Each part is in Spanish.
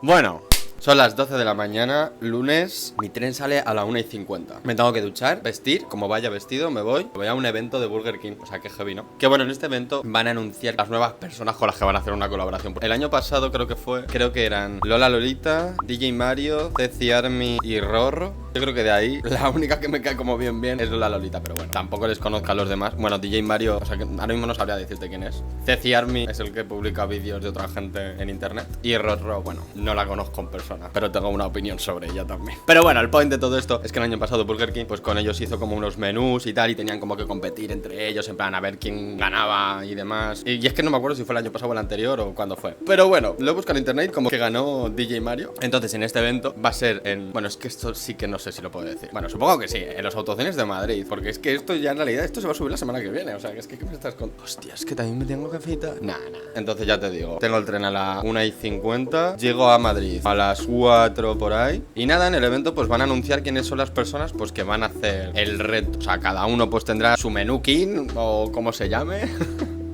Bueno, son las 12 de la mañana, lunes. Mi tren sale a la 1:50. Me tengo que duchar, vestir, como vaya vestido, me voy a un evento de Burger King. O sea, que heavy, ¿no? Que bueno, en este evento van a anunciar las nuevas personas con las que van a hacer una colaboración. El año pasado creo que eran Lola Lolita, DJ Mario, Ceci Army y Rorro. Yo creo que de ahí la única que me cae como bien es Lola Lolita, pero bueno, tampoco les conozco a los demás. Bueno, DJ Mario, o sea que ahora mismo no sabría decirte quién es. Ceci Army es el que publica vídeos de otra gente en internet. Y Rorro, bueno, no la conozco en persona, pero tengo una opinión sobre ella también. Pero bueno, el point de todo esto es que el año pasado Burger King, pues con ellos hizo como unos menús y tal, y tenían como que competir entre ellos, en plan a ver quién ganaba y demás. Y es que no me acuerdo si fue el año pasado o el anterior o cuándo fue. Pero bueno, lo he buscado en internet como que ganó DJ Mario. Entonces en este evento va a ser en... Bueno, es que esto sí que no sé si lo puedo decir. Bueno, supongo que sí, en los autocines de Madrid, porque es que esto ya en realidad, esto se va a subir la semana que viene. O sea, que es que ¿qué me estás con...? Hostia, es que también me tengo que afeitar. Nah. Entonces ya te digo, tengo el tren a la 1:50, llego a Madrid a las 4 por ahí. Y nada, en el evento pues van a anunciar quiénes son las personas pues que van a hacer el reto. O sea, cada uno pues tendrá su menú king o como se llame.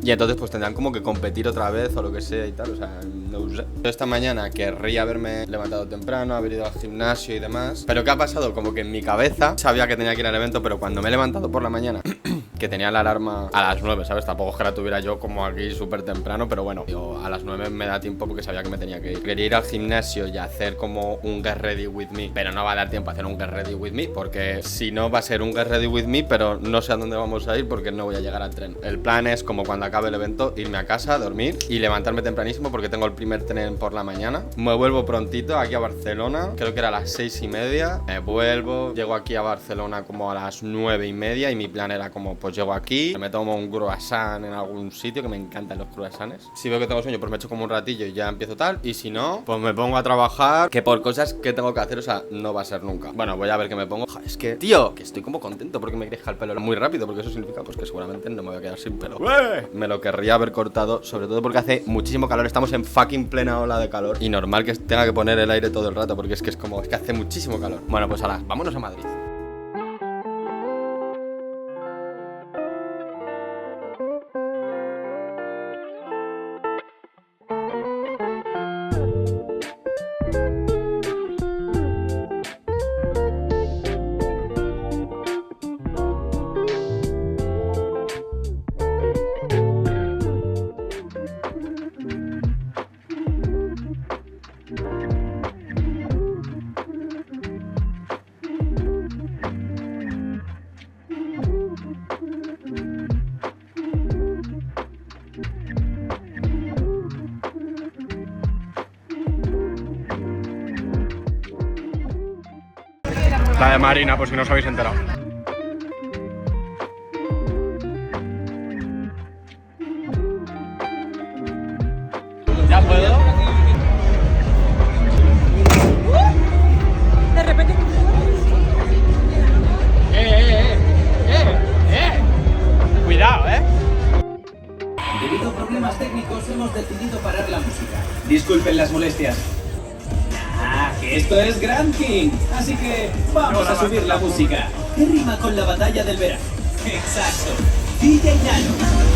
Y entonces pues tendrán como que competir otra vez o lo que sea y tal, o sea, no sé. Yo esta mañana querría haberme levantado temprano, haber ido al gimnasio y demás. Pero ¿qué ha pasado? Como que en mi cabeza sabía que tenía que ir al evento, pero cuando me he levantado por la mañana, que tenía la alarma a las 9, ¿sabes? Tampoco es que la tuviera yo como aquí súper temprano, pero bueno, yo a las 9 me da tiempo porque sabía que me tenía que ir. Quería ir al gimnasio y hacer como un Get Ready With Me, pero no va a dar tiempo a hacer un Get Ready With Me, porque si no va a ser un Get Ready With Me, pero no sé a dónde vamos a ir porque no voy a llegar al tren. El plan es como cuando acabe el evento, irme a casa, dormir y levantarme tempranísimo porque tengo el primer tren por la mañana. Me vuelvo prontito aquí a Barcelona, creo que era a las 6:30. Me vuelvo, llego aquí a Barcelona como a las 9:30 y mi plan era como, pues llego aquí, me tomo un croissant en algún sitio, que me encantan los croissants. Si veo que tengo sueño, pues me echo como un ratillo y ya empiezo tal. Y si no, pues me pongo a trabajar, que por cosas que tengo que hacer, o sea, no va a ser nunca. Bueno, voy a ver qué me pongo. Es que, tío, que estoy como contento porque me crezca el pelo muy rápido, porque eso significa pues que seguramente no me voy a quedar sin pelo. Me lo querría haber cortado, sobre todo porque hace muchísimo calor, estamos en fucking plena ola de calor y normal que tenga que poner el aire todo el rato porque es que hace muchísimo calor. Bueno, pues ahora, vámonos a Madrid. La de Marina, por si no os habéis enterado. ¿Ya puedo? De repente. Cuidado, Debido a problemas técnicos hemos decidido parar la música. Disculpen las molestias. Que esto es Grand King, así que vamos a subir la música. ¿Qué rima con la batalla del verano? Exacto, DJ Nano.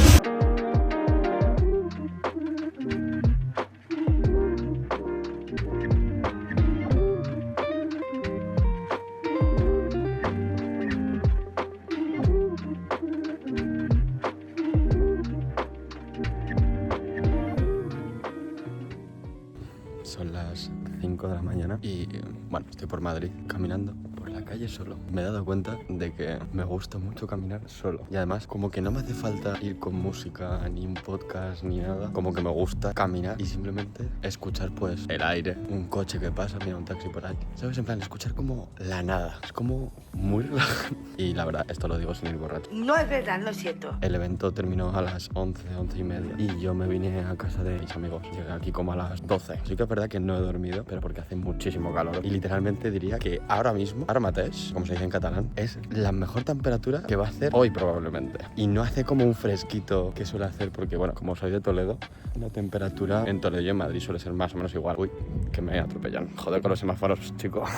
Son las 5 de la mañana y bueno, estoy por Madrid caminando por la calle solo. Me he dado cuenta de que me gusta mucho caminar solo y además como que no me hace falta ir con música ni un podcast ni nada, como que me gusta caminar y simplemente escuchar pues el aire, un coche que pasa, mira un taxi por ahí, ¿sabes? En plan, escuchar como la nada, es como muy relajante. Y la verdad, esto lo digo sin ir borracho. No es verdad, lo siento. El evento terminó a las 11:30 y yo me vine a casa de mis amigos. Llegué aquí como a las 12. Sí que es verdad que no he dormido, pero porque hace muchísimo calor. Y literalmente diría que ahora mismo, ara mateix, como se dice en catalán, es la mejor temperatura que va a hacer hoy probablemente. Y no hace como un fresquito que suele hacer, porque bueno, como soy de Toledo, la temperatura en Toledo y en Madrid suele ser más o menos igual. Uy, que me atropellan. Joder con los semáforos, chicos.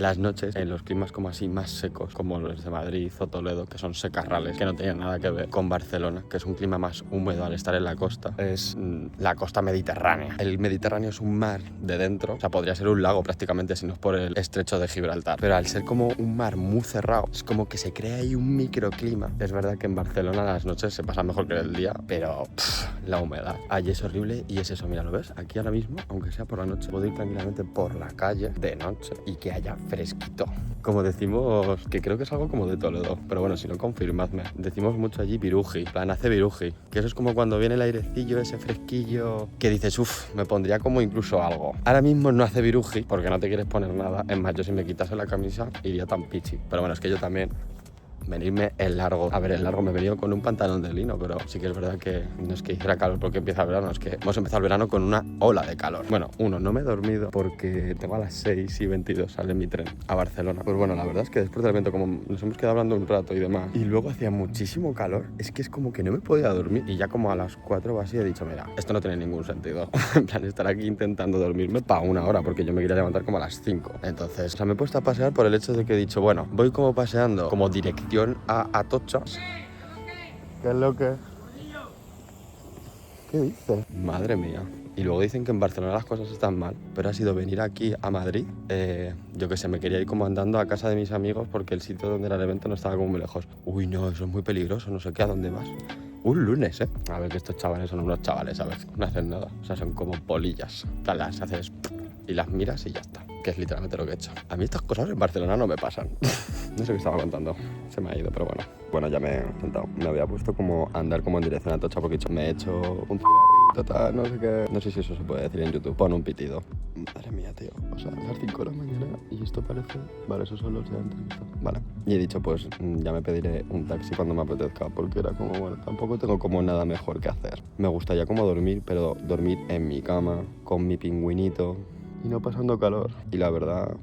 las noches en los climas como así más secos, como los de Madrid o Toledo, que son secarrales, que no tienen nada que ver con Barcelona, que es un clima más húmedo al estar en la costa, es la costa mediterránea. El Mediterráneo es un mar de dentro, o sea, podría ser un lago prácticamente si no es por el estrecho de Gibraltar, pero al ser como un mar muy cerrado, es como que se crea ahí un microclima. Es verdad que en Barcelona las noches se pasan mejor que el día, pero la humedad allí es horrible y es eso, mira, ¿lo ves? Aquí ahora mismo, aunque sea por la noche, puedo ir tranquilamente por la calle de noche y que haya fresquito. Como decimos, que creo que es algo como de Toledo, pero bueno, si no, confirmadme. Decimos mucho allí viruji, plan hace viruji, que eso es como cuando viene el airecillo, ese fresquillo, que dices, uff, me pondría como incluso algo. Ahora mismo no hace viruji porque no te quieres poner nada. Es más, yo si me quitase la camisa iría tan pichi. Pero bueno, es que yo también venirme en largo. A ver, en largo me he venido con un pantalón de lino, pero sí que es verdad que no es que hiciera calor porque empieza el verano, es que hemos empezado el verano con una ola de calor. Bueno, no me he dormido porque tengo a las 6:22 sale mi tren a Barcelona. Pues bueno, la verdad es que después del evento, como nos hemos quedado hablando un rato y demás, y luego hacía muchísimo calor, es que es como que no me podía dormir. Y ya como a las 4 o así he dicho, mira, esto no tiene ningún sentido. En plan, estar aquí intentando dormirme para una hora, porque yo me quería levantar como a las 5. Entonces, o sea, me he puesto a pasear por el hecho de que he dicho, bueno, voy como paseando, como dirección a Atocha. ¿Qué es lo que? ¿Qué dices? Madre mía. Y luego dicen que en Barcelona las cosas están mal, pero ha sido venir aquí a Madrid. Yo qué sé, me quería ir como andando a casa de mis amigos porque el sitio donde era el evento no estaba como muy lejos. Uy, no, eso es muy peligroso, no sé qué, ¿a dónde vas? Un lunes, ¿eh? A ver, que estos chavales son unos chavales, ¿sabes? No hacen nada. O sea, son como polillas. Las haces y las miras y ya está. Que es literalmente lo que he hecho. A mí estas cosas en Barcelona no me pasan. No sé qué estaba contando. Se me ha ido, pero bueno. Bueno, ya me he sentado. Me había puesto como a andar como en dirección a Atocha porque me he hecho un cigarrito, tal, no sé qué. No sé si eso se puede decir en YouTube. Pon un pitido. Madre mía, tío. O sea, a las 5 de la mañana y esto parece... Vale, esos son los de antes. Vale. Y he dicho, pues ya me pediré un taxi cuando me apetezca porque era como, bueno, tampoco tengo como nada mejor que hacer. Me gustaría como dormir, pero dormir en mi cama, con mi pingüinito y no pasando calor. Y la verdad...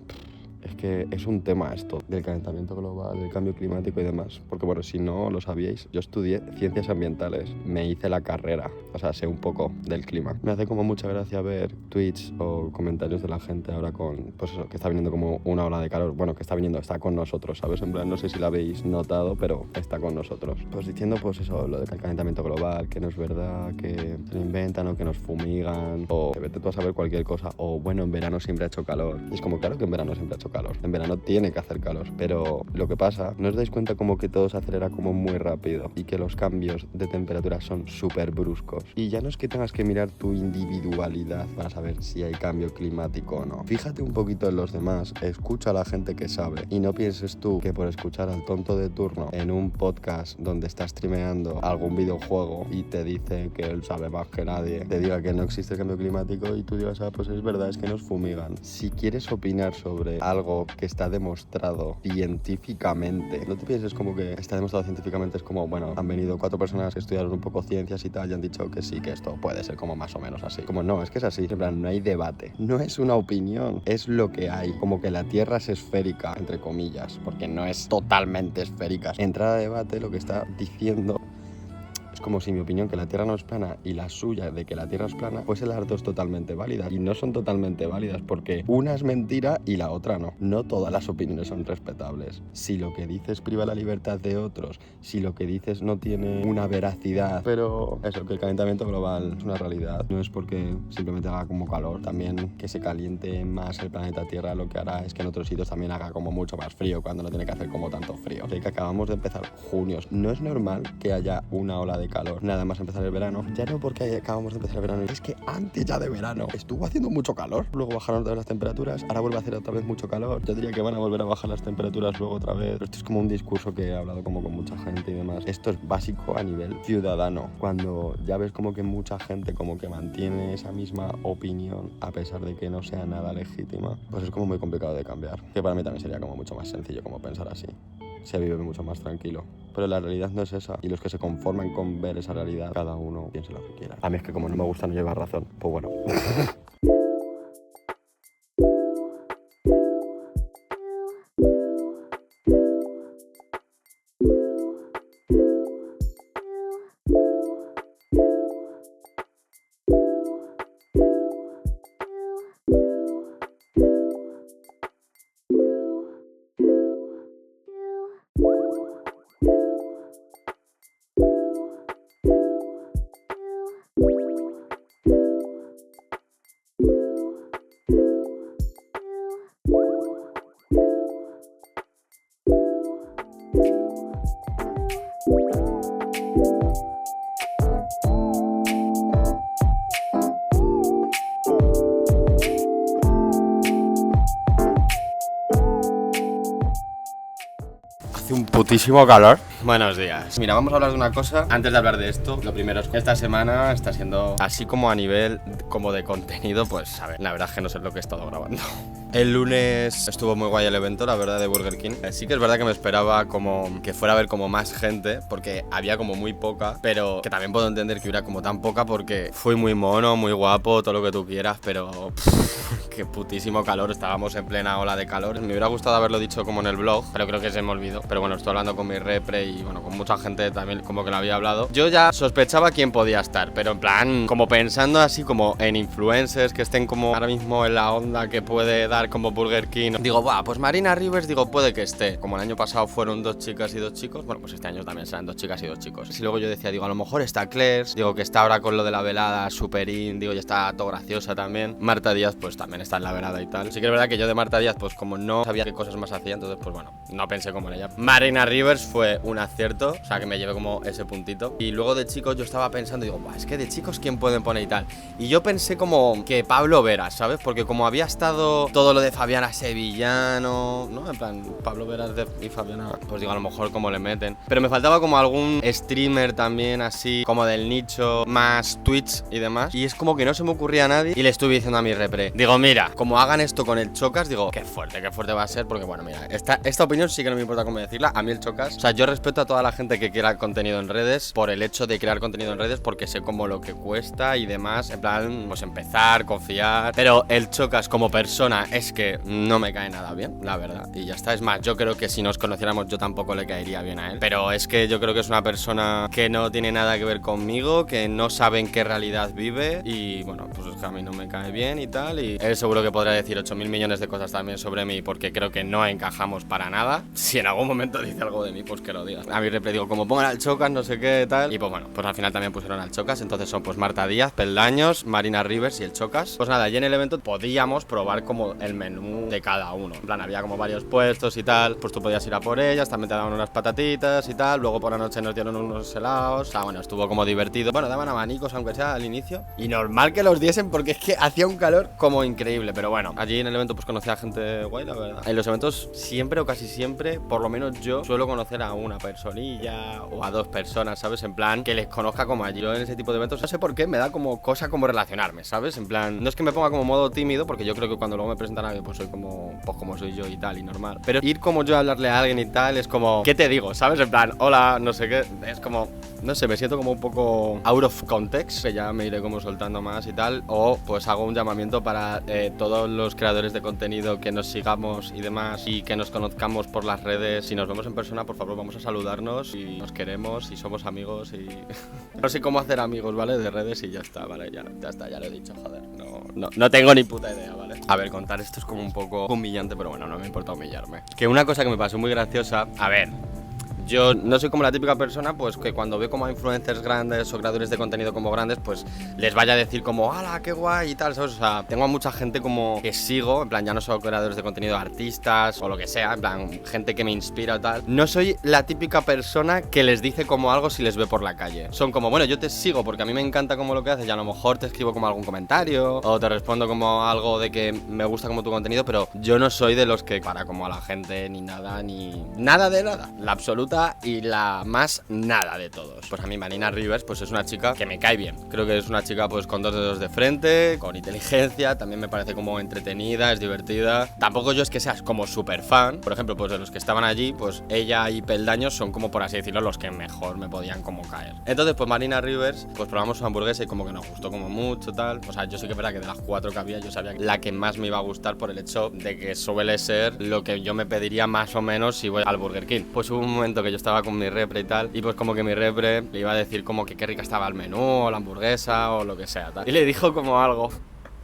Es que es un tema esto del calentamiento global, del cambio climático y demás. Porque bueno, si no lo sabíais, yo estudié ciencias ambientales. Me hice la carrera, o sea, sé un poco del clima. Me hace como mucha gracia ver tweets o comentarios de la gente ahora con, pues eso, que está viniendo como una ola de calor. Bueno, que está viniendo, está con nosotros, ¿sabes? En plan, no sé si la habéis notado, pero está con nosotros. Pues diciendo pues eso, lo del calentamiento global, que no es verdad, que se lo inventan o que nos fumigan, o que vete tú a saber cualquier cosa. O bueno, en verano siempre ha hecho calor. Y es como, claro que en verano siempre ha hecho calor. En verano tiene que hacer calor, pero lo que pasa, ¿no os dais cuenta como que todo se acelera como muy rápido y que los cambios de temperatura son súper bruscos? Y ya no es que tengas que mirar tu individualidad para saber si hay cambio climático o no. Fíjate un poquito en los demás, escucha a la gente que sabe y no pienses tú que por escuchar al tonto de turno en un podcast donde está streameando algún videojuego y te dice que él sabe más que nadie, te diga que no existe el cambio climático y tú digas, ah, pues es verdad, es que nos fumigan. Si quieres opinar sobre algo que está demostrado científicamente, no te pienses como que está demostrado científicamente, es como, bueno, han venido 4 personas que estudiaron un poco ciencias y tal y han dicho que sí, que esto puede ser como más o menos así. Como no, es que es así, en plan, no hay debate, no es una opinión, es lo que hay. Como que la Tierra es esférica, entre comillas, porque no es totalmente esférica. Entrar a debate lo que está diciendo es como si mi opinión que la Tierra no es plana y la suya de que la Tierra es plana fuese las dos totalmente válidas. Y no son totalmente válidas porque una es mentira y la otra no. No todas las opiniones son respetables. Si lo que dices priva la libertad de otros, si lo que dices no tiene una veracidad, pero eso, que el calentamiento global es una realidad. No es porque simplemente haga como calor, también que se caliente más el planeta Tierra lo que hará es que en otros sitios también haga como mucho más frío cuando no tiene que hacer como tanto frío. O sea, que acabamos de empezar junio. No es normal que haya una ola de calor nada más empezar el verano. Ya no porque acabamos de empezar el verano, es que antes ya de verano estuvo haciendo mucho calor, luego bajaron otra vez las temperaturas, ahora vuelve a hacer otra vez mucho calor. Yo diría que van a volver a bajar las temperaturas luego otra vez. Pero esto es como un discurso que he hablado como con mucha gente y demás. Esto es básico a nivel ciudadano. Cuando ya ves como que mucha gente como que mantiene esa misma opinión a pesar de que no sea nada legítima, pues es como muy complicado de cambiar. Que para mí también sería como mucho más sencillo como pensar así. Se vive mucho más tranquilo. Pero la realidad no es esa. Y los que se conforman con ver esa realidad, cada uno piensa lo que quiera. A mí es que como no me gusta no llevar razón, pues bueno. hace un putísimo calor. Buenos días. Mira, vamos a hablar de una cosa. Antes de hablar de esto, lo primero es que esta semana está siendo así como a nivel como de contenido, pues a ver, la verdad es que no sé lo que he estado grabando. El lunes estuvo muy guay el evento, la verdad, de Burger King. Sí que es verdad que me esperaba como que fuera a haber como más gente, porque había como muy poca, pero que también puedo entender que hubiera como tan poca porque fui muy mono, muy guapo, todo lo que tú quieras, pero qué putísimo calor, estábamos en plena ola de calor. Me hubiera gustado haberlo dicho como en el blog, pero creo que se me olvidó. Pero bueno, estoy hablando con mi repre y bueno, con mucha gente también como que lo había hablado. Yo ya sospechaba quién podía estar, pero en plan, como pensando así como en influencers que estén como ahora mismo en la onda que puede dar como Burger King. Digo, buah, pues Marina Rivers, digo, puede que esté. Como el año pasado fueron 2 chicas y 2 chicos, bueno, pues este año también serán 2 chicas y 2 chicos. Y luego yo decía, digo, a lo mejor está Claire, digo que está ahora con lo de la velada Superin, digo, ya está todo graciosa también. Marta Díaz, pues también está en la velada y tal. Sí que es verdad que yo de Marta Díaz, pues como no sabía qué cosas más hacía, entonces pues bueno, no pensé como en ella. Marina Rivers fue un acierto, o sea que me llevé como ese puntito. Y luego de chicos yo estaba pensando, digo, buah, es que de chicos quién pueden poner y tal. Y yo pensé como que Pablo Vera, ¿sabes? Porque como había estado todo lo de Fabiana Sevillano, ¿no? En plan, Pablo Vera y Fabiana, pues digo, a lo mejor como le meten. Pero me faltaba como algún streamer también así, como del nicho, más Twitch y demás. Y es como que no se me ocurría a nadie. Y le estuve diciendo a mi repre, digo, mira, como hagan esto con el Chocas, digo, qué fuerte va a ser. Porque bueno, mira, esta opinión sí que no me importa cómo decirla. A mí el Chocas, o sea, yo respeto a toda la gente que quiera contenido en redes por el hecho de crear contenido en redes, porque sé como lo que cuesta y demás. En plan, pues empezar, confiar. Pero el Chocas como persona es que no me cae nada bien, la verdad. Y ya está. Es más, yo creo que si nos conociéramos yo tampoco le caería bien a él. Pero es que yo creo que es una persona que no tiene nada que ver conmigo, que no sabe en qué realidad vive. Y bueno, pues es que a mí no me cae bien y tal. Y él seguro que podrá decir 8.000 millones de cosas también sobre mí, porque creo que no encajamos para nada. Si en algún momento dice algo de mí, pues que lo diga. A mí siempre digo, como pongan al Chocas, no sé qué tal. Y pues bueno, pues al final también pusieron al Chocas. Entonces son pues Marta Díaz, Peldaños, Marina Rivers y el Chocas. Pues nada, y en el evento podíamos probar como el menú de cada uno. En plan, había como varios puestos y tal. Pues tú podías ir a por ellas, también te daban unas patatitas y tal. Luego por la noche nos dieron unos helados. O sea, bueno, estuvo como divertido. Bueno, daban abanicos, aunque sea al inicio. Y normal que los diesen porque es que hacía un calor como increíble. Pero bueno, allí en el evento pues conocí a gente guay, la verdad. En los eventos siempre o casi siempre, por lo menos yo, suelo conocer a una personilla o a 2 personas, ¿sabes? En plan, que les conozca como allí. Yo en ese tipo de eventos, no sé por qué, me da como cosa como relacionarme, ¿sabes? En plan, no es que me ponga como modo tímido, porque yo creo que cuando luego me presentan a alguien, pues soy como, pues como soy yo y tal, y normal. Pero ir como yo a hablarle a alguien y tal, es como, ¿qué te digo? ¿Sabes? En plan, hola, no sé qué, es como, no sé, me siento como un poco out of context, que ya me iré como soltando más y tal. O pues hago un llamamiento para todos los creadores de contenido que nos sigamos y demás, y que nos conozcamos por las redes. Si nos vemos en persona, por favor, vamos a saludarnos y nos queremos y somos amigos y no sé cómo hacer amigos, ¿vale? De redes y ya está, ¿vale? Ya está, ya lo he dicho, joder. No tengo ni puta idea, ¿vale? A ver, contar esto es como un poco humillante, pero bueno, no me importa humillarme. Que una cosa que me pasó muy graciosa, a ver, yo no soy como la típica persona, pues que cuando veo como a influencers grandes o creadores de contenido como grandes, pues les vaya a decir como, ¡hala, qué guay! Y tal, ¿sabes? O sea, tengo a mucha gente como que sigo, en plan, ya no solo creadores de contenido, artistas o lo que sea, en plan, gente que me inspira o tal. No soy la típica persona que les dice como algo si les ve por la calle. Son como, bueno, yo te sigo porque a mí me encanta como lo que haces y a lo mejor te escribo como algún comentario o te respondo como algo de que me gusta como tu contenido, pero yo no soy de los que para como a la gente ni nada de nada. La absoluta y la más nada de todos. Pues a mí Marina Rivers pues es una chica que me cae bien. Creo que es una chica pues con 2 dedos de frente, con inteligencia, también me parece como entretenida, es divertida. Tampoco yo es que seas como súper fan. Por ejemplo, pues de los que estaban allí, pues ella y Peldaños son como, por así decirlo, los que mejor me podían como caer. Entonces pues Marina Rivers, pues probamos su hamburguesa y como que nos gustó como mucho, tal. O sea, yo sí que es verdad que de las 4 que había, yo sabía que la que más me iba a gustar por el hecho de que suele ser lo que yo me pediría más o menos si voy al Burger King. Pues hubo un momento que yo estaba con mi repre y tal, y pues como que mi repre le iba a decir como que qué rica estaba el menú o la hamburguesa o lo que sea, tal. Y le dijo como algo.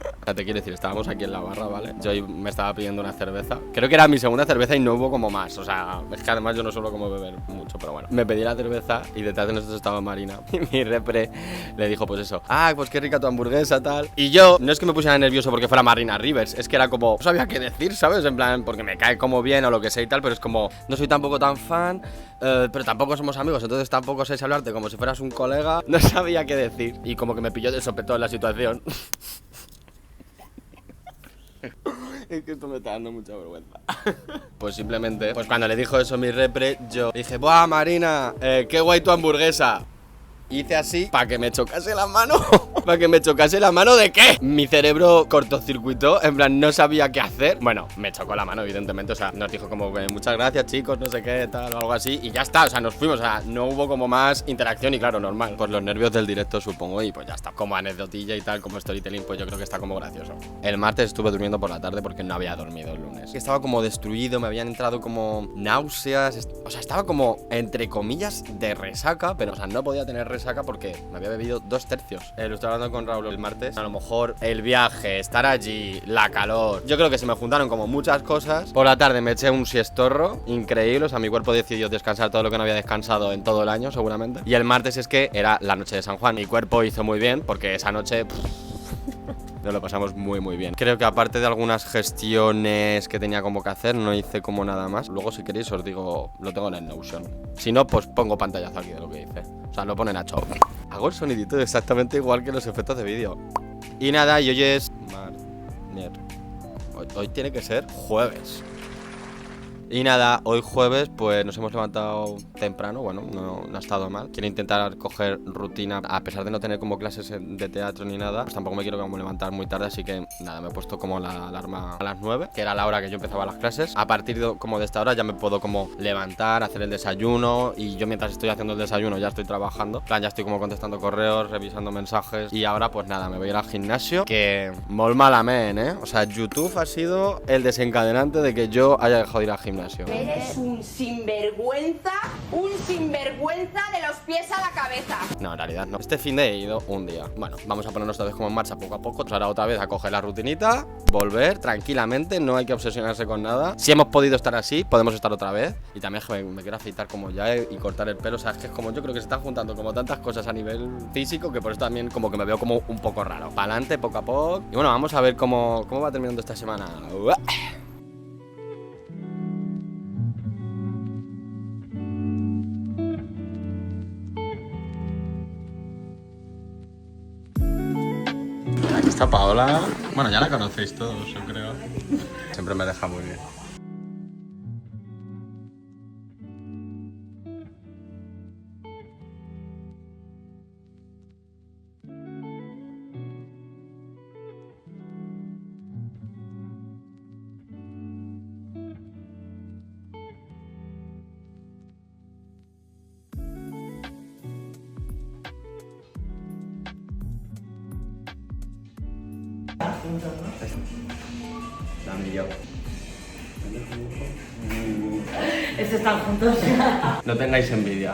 O sea, te quiero decir, estábamos aquí en la barra, ¿vale? Yo me estaba pidiendo una cerveza. Creo que era mi segunda cerveza y no hubo como más. O sea, es que además yo no suelo como beber mucho, pero bueno. Me pedí la cerveza y detrás de nosotros estaba Marina. Y mi repre le dijo pues eso. Ah, pues qué rica tu hamburguesa, tal. Y yo, no es que me pusiera nervioso porque fuera Marina Rivers. Es que era como, no sabía qué decir, ¿sabes? En plan, porque me cae como bien o lo que sea y tal. Pero es como, no soy tampoco tan fan, pero tampoco somos amigos. Entonces tampoco sé hablarte como si fueras un colega. No sabía qué decir. Y como que me pilló de sopetón la situación. Es que esto me está dando mucha vergüenza. Pues simplemente, pues cuando le dijo eso mi repre, yo dije, ¡buah, Marina! ¡Qué guay tu hamburguesa! Hice así para que me chocase la mano. ¿Para que me chocase la mano de qué? Mi cerebro cortocircuitó, en plan no sabía qué hacer. Bueno, me chocó la mano evidentemente, o sea, nos dijo como que muchas gracias chicos, no sé qué, tal o algo así. Y ya está, o sea, nos fuimos, o sea, no hubo como más interacción y claro, normal. Por los nervios del directo supongo y pues ya está. Como anecdotilla y tal, como storytelling, pues yo creo que está como gracioso. El martes estuve durmiendo por la tarde porque no había dormido el lunes. Estaba como destruido, me habían entrado como náuseas, o sea, estaba como entre comillas de resaca, pero o sea, no podía tener resaca porque me había bebido 2 tercios. Lo estaba hablando con Raúl el martes. A lo mejor el viaje, estar allí, la calor. Yo creo que se me juntaron como muchas cosas. Por la tarde me eché un siestorro increíble. O sea, mi cuerpo decidió descansar todo lo que no había descansado en todo el año, seguramente. Y el martes es que era la noche de San Juan. Mi cuerpo hizo muy bien porque esa noche... nos lo pasamos muy muy bien. Creo que aparte de algunas gestiones que tenía como que hacer, no hice como nada más. Luego si queréis os digo, lo tengo en el Notion. Si no, pues pongo pantallazo aquí de lo que hice. O sea, lo pone Nacho. Hago el sonidito exactamente igual que los efectos de vídeo. Y nada, y hoy es... Hoy tiene que ser jueves. Y nada, hoy jueves pues nos hemos levantado temprano, bueno, no ha estado mal. Quiero intentar coger rutina, a pesar de no tener como clases de teatro ni nada, pues tampoco me quiero como levantar muy tarde, así que nada, me he puesto como la alarma a las 9, que era la hora que yo empezaba las clases. A partir de, como de esta hora ya me puedo como levantar, hacer el desayuno y yo mientras estoy haciendo el desayuno ya estoy trabajando. En plan, ya estoy como contestando correos, revisando mensajes y ahora pues nada, me voy a ir al gimnasio, que molt malament, O sea, YouTube ha sido el desencadenante de que yo haya dejado de ir al gimnasio. Eres un sinvergüenza de los pies a la cabeza. No, en realidad no. Este fin de he ido un día. Bueno, vamos a ponernos otra vez como en marcha poco a poco. Ahora otra vez a coger la rutinita, volver tranquilamente, no hay que obsesionarse con nada. Si hemos podido estar así, podemos estar otra vez. Y también me quiero afeitar como ya y cortar el pelo. O sea, es que es como yo creo que se están juntando como tantas cosas a nivel físico que por eso también como que me veo como un poco raro. Para adelante, poco a poco. Y bueno, vamos a ver cómo va terminando esta semana. Aquí está Paola. Bueno, ya la conocéis todos, yo creo. Siempre me deja muy bien. Dani y yo. Estos están juntos. No tengáis envidia.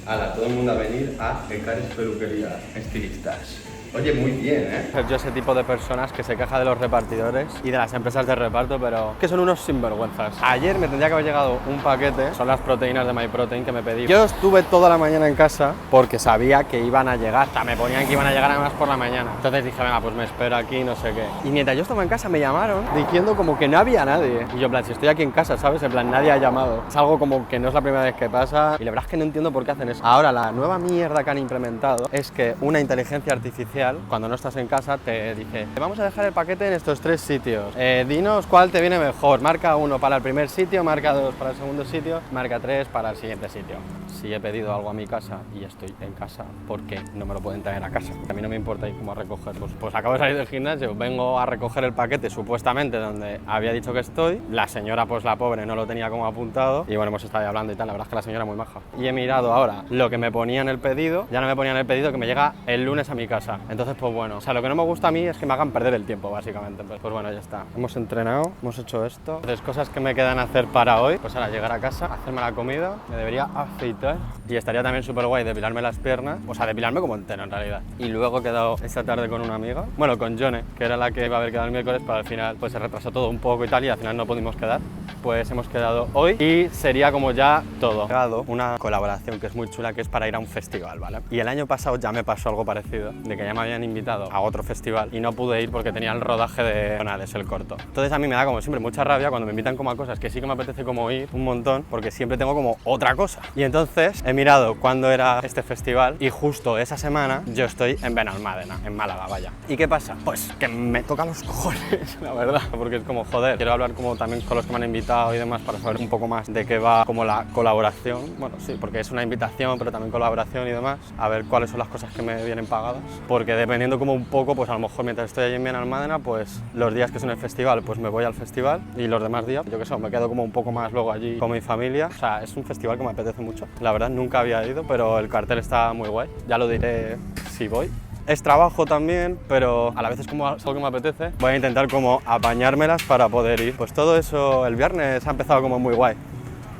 Hala, todo el mundo a venir a Ecaris Peluquería, estilistas. Oye, muy bien, Yo ese tipo de personas que se queja de los repartidores y de las empresas de reparto, pero que son unos sinvergüenzas. Ayer me tendría que haber llegado un paquete, son las proteínas de MyProtein que me pedí. Yo estuve toda la mañana en casa porque sabía que iban a llegar, hasta me ponían que iban a llegar además por la mañana. Entonces dije, venga, pues me espero aquí, no sé qué. Y mientras yo estaba en casa me llamaron diciendo como que no había nadie. Y yo, en plan, si estoy aquí en casa, ¿sabes? En plan, nadie ha llamado. Es algo como que no es la primera vez que pasa y la verdad es que no entiendo por qué hacen eso. Ahora, la nueva mierda que han implementado es que una inteligencia artificial, cuando no estás en casa, te dice, te vamos a dejar el paquete en estos 3 sitios, dinos cuál te viene mejor, marca 1 para el primer sitio, marca 2 para el segundo sitio, marca 3 para el siguiente sitio. Si he pedido algo a mi casa y estoy en casa, ¿por qué no me lo pueden traer a casa? A mí no me importa ir como a recoger, pues acabo de salir del gimnasio, vengo a recoger el paquete supuestamente donde había dicho que estoy, la señora pues la pobre no lo tenía como apuntado y bueno, hemos estado ahí hablando y tal, la verdad es que la señora es muy maja. Y he mirado ahora lo que me ponía en el pedido, ya no me ponía en el pedido que me llega el lunes a mi casa, entonces pues bueno, o sea, lo que no me gusta a mí es que me hagan perder el tiempo básicamente, pues bueno, ya está. Hemos entrenado, hemos hecho esto, entonces cosas que me quedan hacer para hoy, pues ahora llegar a casa, hacerme la comida, me debería afeitar y estaría también súper guay depilarme las piernas, o sea, depilarme como entero en realidad. Y luego he quedado esta tarde con una amiga, bueno, con Jone, que era la que iba a haber quedado el miércoles, pero al final pues se retrasó todo un poco y tal y al final no pudimos quedar, pues hemos quedado hoy y sería como ya todo. He una colaboración que es muy chula, que es para ir a un festival, ¿vale? Y el año pasado ya me pasó algo parecido, de que ya me habían invitado a otro festival y no pude ir porque tenía el rodaje de Zonades, el corto. Entonces a mí me da como siempre mucha rabia cuando me invitan como a cosas que sí que me apetece como ir un montón, porque siempre tengo como otra cosa. Y entonces he mirado cuándo era este festival y justo esa semana yo estoy en Benalmádena, en Málaga, vaya. ¿Y qué pasa? Pues que me toca los cojones, la verdad, porque es como, joder, quiero hablar como también con los que me han invitado y demás para saber un poco más de qué va como la colaboración. Bueno, sí, porque es una invitación, pero también colaboración y demás, a ver cuáles son las cosas que me vienen pagadas, porque dependiendo como un poco, pues a lo mejor mientras estoy allí en Benalmádena, pues los días que son el festival, pues me voy al festival y los demás días, yo qué sé, me quedo como un poco más luego allí con mi familia. O sea, es un festival que me apetece mucho. La verdad, nunca había ido, pero el cartel está muy guay. Ya lo diré si voy. Es trabajo también, pero a la vez es como algo que me apetece. Voy a intentar como apañármelas para poder ir. Pues todo eso el viernes ha empezado como muy guay.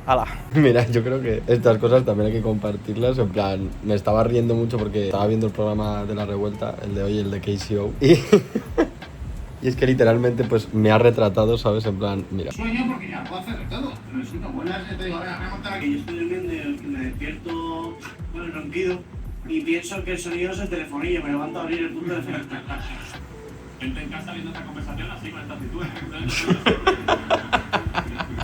¡Hala! Mira, yo creo que estas cosas también hay que compartirlas. En plan, me estaba riendo mucho porque estaba viendo el programa de La Revuelta, el de hoy, el de KCO. Y es que literalmente pues me ha retratado, ¿sabes? En plan, mira. Sueño porque ya puedo hacer de todo. Pero es una buena, te digo, voy a contar aquí. Yo estoy durmiendo y me despierto con el ronquido y pienso que el sonido es el telefonillo. Me levanto a abrir el punto de felicitación. Gente en casa viendo esta conversación así con esta actitud.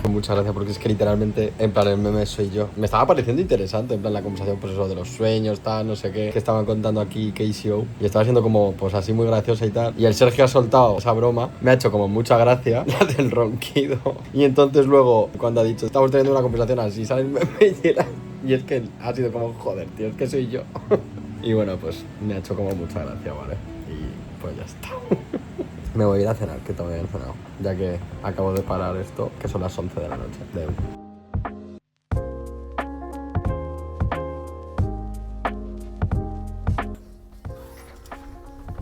Muchas gracias, porque es que literalmente, en plan, el meme soy yo. Me estaba pareciendo interesante, en plan, la conversación, pues eso de los sueños, tal, no sé qué, que estaban contando aquí KCO. Y estaba siendo como, pues así muy graciosa y tal. Y el Sergio ha soltado esa broma, me ha hecho como mucha gracia, la del ronquido. Y entonces luego, cuando ha dicho, estamos teniendo una conversación así, sale el meme y es que ha sido como, joder, tío, es que soy yo. Y bueno, pues me ha hecho como mucha gracia, ¿vale? Y pues ya está. Me voy a ir a cenar, que todavía no he cenado, ya que acabo de parar esto, que son las 11 de la noche de hoy.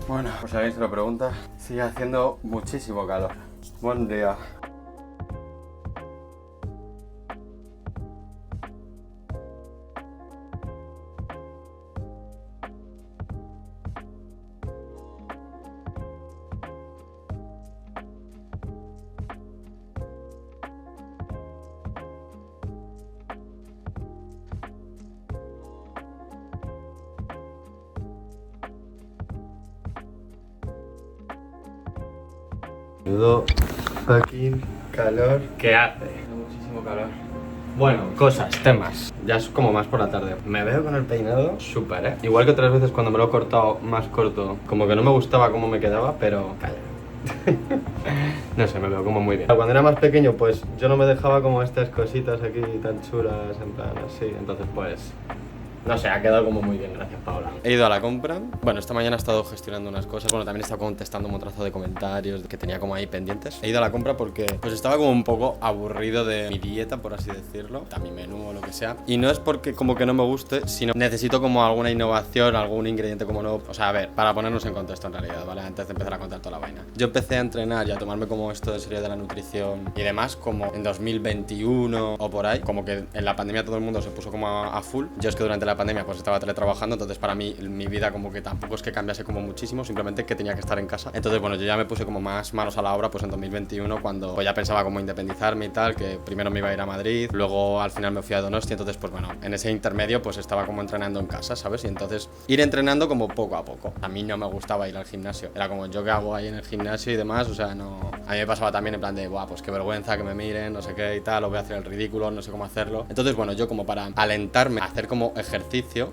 Bueno, pues si alguien se lo pregunta, sigue haciendo muchísimo calor. Buen día. Menudo fucking calor que hace. Muchísimo calor. Bueno, cosas, temas. Ya es como más por la tarde. Me veo con el peinado súper, ¿eh? Igual que otras veces cuando me lo he cortado más corto, como que no me gustaba cómo me quedaba, pero calla. No sé, me veo como muy bien. Cuando era más pequeño, pues yo no me dejaba como estas cositas aquí tan chulas, en plan así. Entonces, pues... no sé, ha quedado como muy bien, gracias Paula. He ido a la compra. Bueno, esta mañana he estado gestionando unas cosas. Bueno, también he estado contestando un montonazo de comentarios que tenía como ahí pendientes. He ido a la compra porque pues estaba como un poco aburrido de mi dieta, por así decirlo, a mi menú o lo que sea. Y no es porque como que no me guste, sino necesito como alguna innovación, algún ingrediente como nuevo. O sea, a ver, para ponernos en contexto en realidad, ¿vale? Antes de empezar a contar toda la vaina. Yo empecé a entrenar y a tomarme como esto de serie de la nutrición y demás como en 2021 o por ahí. Como que en la pandemia todo el mundo se puso como a full. Yo es que durante la pandemia pues estaba teletrabajando, entonces para mí mi vida como que tampoco es que cambiase como muchísimo, simplemente que tenía que estar en casa. Entonces bueno, yo ya me puse como más manos a la obra pues en 2021 cuando pues ya pensaba como independizarme y tal, que primero me iba a ir a Madrid, luego al final me fui a Donosti, entonces pues bueno, en ese intermedio pues estaba como entrenando en casa, ¿sabes? Y entonces ir entrenando como poco a poco. A mí no me gustaba ir al gimnasio, era como yo que hago ahí en el gimnasio y demás, o sea, no... A mí me pasaba también en plan de, buah, pues qué vergüenza que me miren, no sé qué y tal, o voy a hacer el ridículo, no sé cómo hacerlo. Entonces bueno, yo como para alentarme a hacer como ejercicio,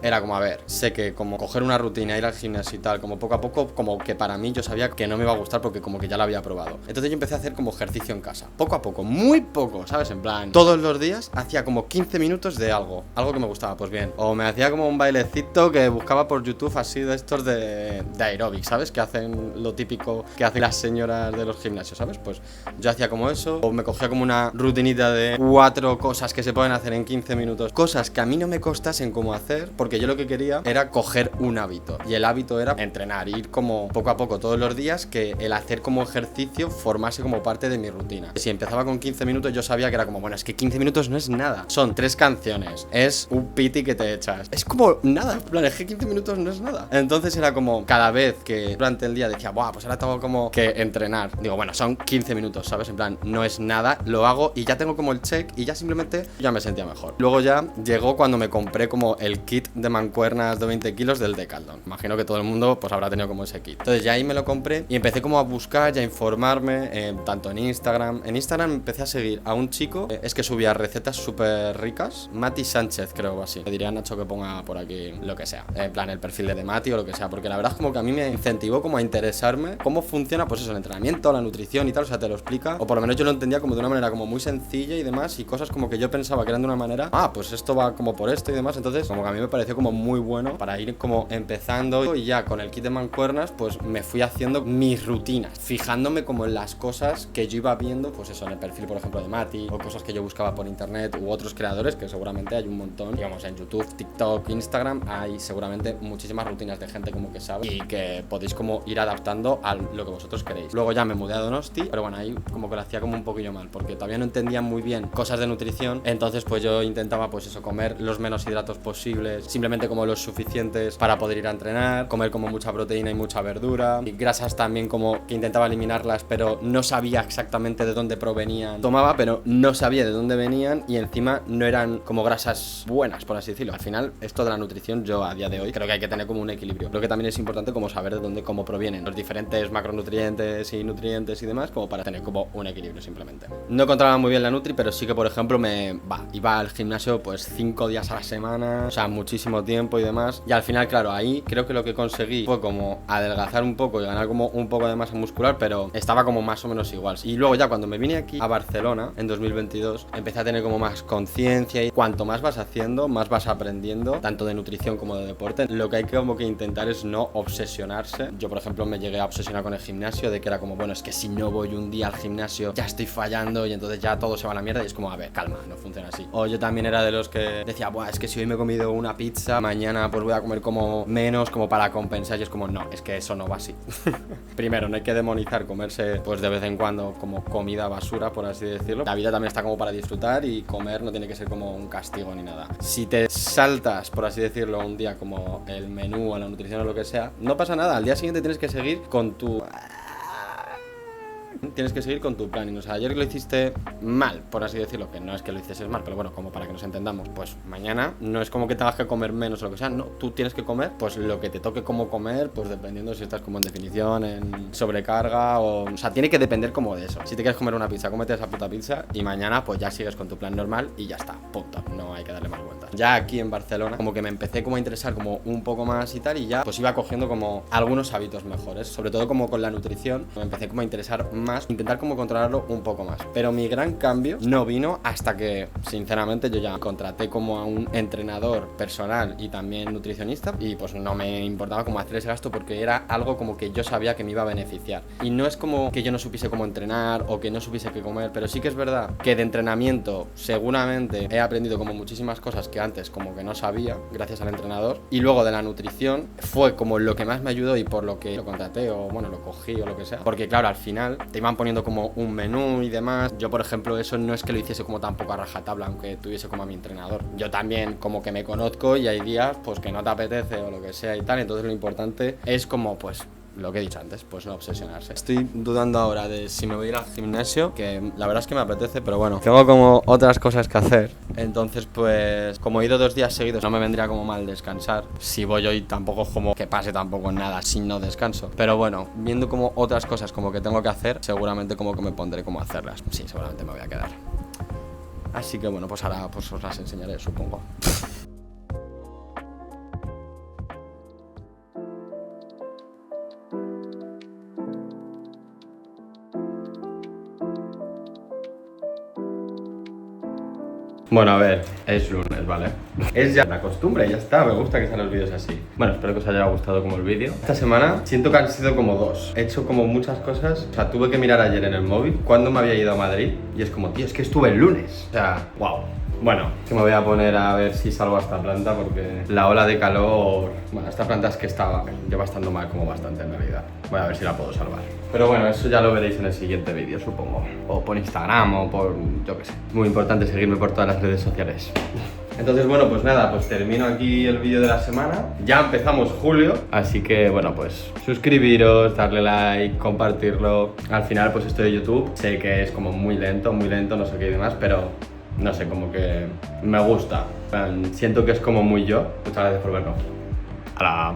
era como, a ver, sé que como coger una rutina, ir al gimnasio y tal, como poco a poco, como que para mí yo sabía que no me iba a gustar porque como que ya lo había probado. Entonces yo empecé a hacer como ejercicio en casa, poco a poco, muy poco, ¿sabes? En plan, todos los días hacía como 15 minutos de algo que me gustaba, pues bien. O me hacía como un bailecito que buscaba por YouTube así de estos de aeróbic, ¿sabes? Que hacen lo típico que hacen las señoras de los gimnasios, ¿sabes? Pues yo hacía como eso, o me cogía como una rutinita de 4 cosas que se pueden hacer en 15 minutos, cosas que a mí no me costasen como hacer, porque yo lo que quería era coger un hábito, y el hábito era entrenar, ir como poco a poco todos los días, que el hacer como ejercicio formase como parte de mi rutina. Si empezaba con 15 minutos yo sabía que era como, bueno, es que 15 minutos no es nada, son 3 canciones, es un piti que te echas, es como nada, en plan, es que 15 minutos no es nada. Entonces era como, cada vez que durante el día decía, buah, pues ahora tengo como que entrenar, digo, bueno, son 15 minutos, ¿sabes? En plan, no es nada, lo hago y ya tengo como el check y ya simplemente ya me sentía mejor. Luego ya llegó cuando me compré como el kit de mancuernas de 20 kilos del Decathlon. Imagino que todo el mundo pues habrá tenido como ese kit. Entonces ya ahí me lo compré y empecé como a buscar y a informarme, tanto en Instagram. En Instagram empecé a seguir a un chico, es que subía recetas súper ricas, Mati Sánchez creo o así. Le diría a Nacho que ponga por aquí lo que sea, en plan el perfil de Mati o lo que sea, porque la verdad es como que a mí me incentivó como a interesarme cómo funciona pues eso, el entrenamiento, la nutrición y tal, o sea, te lo explica, o por lo menos yo lo entendía como de una manera como muy sencilla y demás, y cosas como que yo pensaba que eran de una manera, pues esto va como por esto y demás, entonces como que a mí me pareció como muy bueno para ir como empezando, y ya con el kit de mancuernas pues me fui haciendo mis rutinas, fijándome como en las cosas que yo iba viendo, pues eso, en el perfil por ejemplo de Mati, o cosas que yo buscaba por internet u otros creadores, que seguramente hay un montón, digamos en YouTube, TikTok, Instagram, hay seguramente muchísimas rutinas de gente como que sabe y que podéis como ir adaptando a lo que vosotros queréis. Luego ya me mudé a Donosti, pero bueno, ahí como que lo hacía como un poquillo mal, porque todavía no entendía muy bien cosas de nutrición, entonces pues yo intentaba pues eso, comer los menos hidratos posibles, simplemente como los suficientes para poder ir a entrenar, comer como mucha proteína y mucha verdura, y grasas también como que intentaba eliminarlas, pero no sabía exactamente de dónde provenían. Tomaba, pero no sabía de dónde venían, y encima no eran como grasas buenas, por así decirlo. Al final, esto de la nutrición, yo a día de hoy creo que hay que tener como un equilibrio. Creo que también es importante como saber de dónde, cómo provienen los diferentes macronutrientes y nutrientes y demás, como para tener como un equilibrio simplemente. No controlaba muy bien la nutri, pero sí que por ejemplo iba al gimnasio pues 5 días a la semana, o sea, muchísimo tiempo y demás, y al final, claro, ahí creo que lo que conseguí fue como adelgazar un poco y ganar como un poco de masa muscular, pero estaba como más o menos igual. Y luego ya cuando me vine aquí a Barcelona en 2022, empecé a tener como más conciencia, y cuanto más vas haciendo, más vas aprendiendo, tanto de nutrición como de deporte. Lo que hay que como que intentar es no obsesionarse. Yo por ejemplo me llegué a obsesionar con el gimnasio, de que era como, bueno, es que si no voy un día al gimnasio ya estoy fallando y entonces ya todo se va a la mierda, y es como, a ver, calma, no funciona así. O yo también era de los que decía, buah, es que si hoy me he comido una pizza, mañana pues voy a comer como menos, como para compensar, y es como, no, es que eso no va así. Primero, no hay que demonizar comerse pues de vez en cuando como comida basura, por así decirlo. La vida también está como para disfrutar, y comer no tiene que ser como un castigo ni nada. Si te saltas, por así decirlo, un día como el menú o la nutrición o lo que sea, no pasa nada, al día siguiente tienes que seguir con tu... Tienes que seguir con tu planning. O sea, ayer lo hiciste mal, por así decirlo, que no es que lo hicieses mal, pero bueno, como para que nos entendamos, pues mañana no es como que tengas que comer menos o lo que sea, no, tú tienes que comer pues lo que te toque como comer, pues dependiendo si estás como en definición, en sobrecarga, o sea, tiene que depender como de eso. Si te quieres comer una pizza, cómete esa puta pizza, y mañana pues ya sigues con tu plan normal y ya está, punto, no hay que darle más vueltas. Ya aquí en Barcelona como que me empecé como a interesar como un poco más y tal, y ya pues iba cogiendo como algunos hábitos mejores, sobre todo como con la nutrición, me empecé como a interesar más, intentar como controlarlo un poco más. Pero mi gran cambio no vino hasta que, sinceramente, yo ya contraté como a un entrenador personal y también nutricionista, y pues no me importaba como hacer ese gasto, porque era algo como que yo sabía que me iba a beneficiar. Y no es como que yo no supiese cómo entrenar o que no supiese qué comer, pero sí que es verdad que de entrenamiento seguramente he aprendido como muchísimas cosas que antes como que no sabía, gracias al entrenador. Y luego de la nutrición fue como lo que más me ayudó, y por lo que lo contraté, o bueno, lo cogí o lo que sea, porque claro, al final te iban poniendo como un menú y demás. Yo por ejemplo eso no es que lo hiciese como tampoco a rajatabla, aunque tuviese como a mi entrenador. Yo también como que me conozco, y hay días pues que no te apetece o lo que sea y tal, entonces lo importante es como pues lo que he dicho antes, pues no obsesionarse. Estoy dudando ahora de si me voy a ir al gimnasio, que la verdad es que me apetece, pero bueno, tengo como otras cosas que hacer. Entonces pues como he ido 2 días seguidos, no me vendría como mal descansar. Si voy hoy tampoco es como que pase tampoco nada si no descanso. Pero bueno, viendo como otras cosas como que tengo que hacer, seguramente como que me pondré como a hacerlas. Sí, seguramente me voy a quedar. Así que bueno, pues ahora pues os las enseñaré, supongo. Bueno, a ver, es lunes, ¿vale? Es ya la costumbre, ya está, me gusta que sean los vídeos así. Bueno, espero que os haya gustado como el vídeo. Esta semana siento que han sido como 2. He hecho como muchas cosas. O sea, tuve que mirar ayer en el móvil cuándo me había ido a Madrid, y es como, tío, es que estuve el lunes. O sea, wow. Bueno, que me voy a poner a ver si salgo a esta planta, porque la ola de calor... Bueno, esta planta es que lleva estando mal como bastante en realidad. Voy a ver si la puedo salvar. Pero bueno, eso ya lo veréis en el siguiente vídeo, supongo. O por Instagram, o por... yo qué sé. Muy importante seguirme por todas las redes sociales. Entonces, bueno, pues nada, pues termino aquí el vídeo de la semana. Ya empezamos julio, así que, bueno, pues suscribiros, darle like, compartirlo. Al final, pues esto de YouTube sé que es como muy lento, no sé qué y demás, pero no sé, como que me gusta. Siento que es como muy yo. Muchas gracias por verlo. Hala.